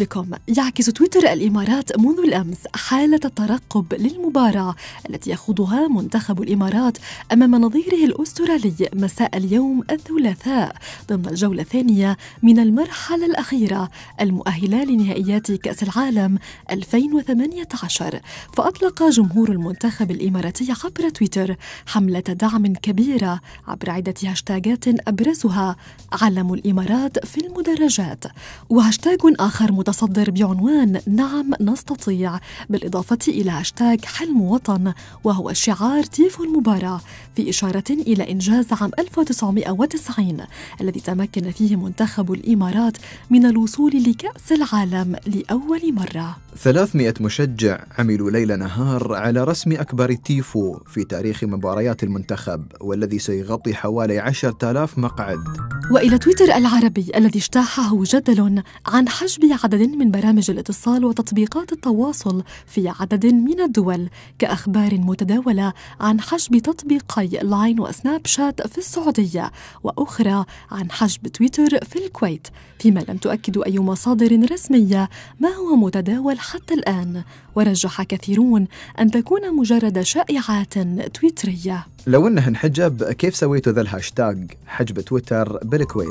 بكم. يعكس تويتر الإمارات منذ الأمس حالة الترقب للمباراة التي يخوضها منتخب الإمارات أمام نظيره الأسترالي مساء اليوم الثلاثاء ضمن الجولة الثانية من المرحلة الأخيرة المؤهلة لنهائيات كأس العالم 2018. فأطلق جمهور المنتخب الإماراتي عبر تويتر حملة دعم كبيرة عبر عدة هاشتاجات أبرزها علم الإمارات في المدرجات، وهاشتاج آخر متصدر بعنوان نعم نستطيع، بالإضافة إلى هاشتاج حلم وطن وهو شعار تيفو المباراة، في إشارة إلى إنجاز عام 1990 الذي تمكن فيه منتخب الإمارات من الوصول لكأس العالم لأول مرة. 300 مشجع عملوا ليل نهار على رسم أكبر تيفو في تاريخ مباريات المنتخب، والذي سيغطي حوالي 10,000 مقعد. وإلى تويتر العربي الذي اجتاحه جدل عن حجب عدد من برامج الاتصال وتطبيقات التواصل في عدد من الدول، كأخبار متداولة عن حجب تطبيقي لاين وسناب شات في السعودية، وأخرى عن حجب تويتر في الكويت، فيما لم تؤكد أي مصادر رسمية ما هو متداول حتى الآن. ورجح كثيرون أن تكون مجرد شائعات تويترية. لو أنه انحجب، كيف سويتوا ذا الهاشتاج حجب تويتر بالكويت؟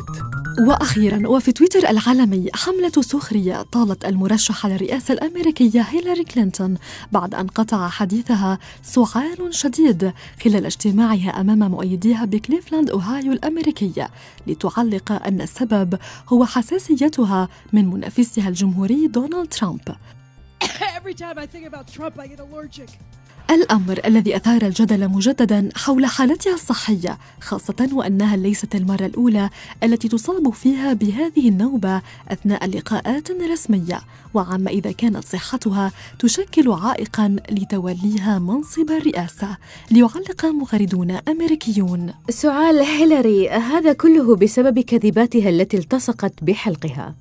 وأخيراً، وفي تويتر العالمي حملة سخرية طالت المرشحة للرئاسة الأمريكية هيلاري كلينتون بعد أن قطع حديثها سعال شديد خلال اجتماعها أمام مؤيديها بكليفلاند أوهايو الأمريكية، لتعلق أن السبب هو حساسيتها من منافسها الجمهوري دونالد ترامب. الأمر الذي أثار الجدل مجددا حول حالتها الصحية، خاصة وأنها ليست المرة الأولى التي تصاب فيها بهذه النوبة أثناء لقاءات رسمية، وعما إذا كانت صحتها تشكل عائقا لتوليها منصب الرئاسة. ليعلق مغردون أمريكيون: سؤال هيلاري هذا كله بسبب كذباتها التي التصقت بحلقها.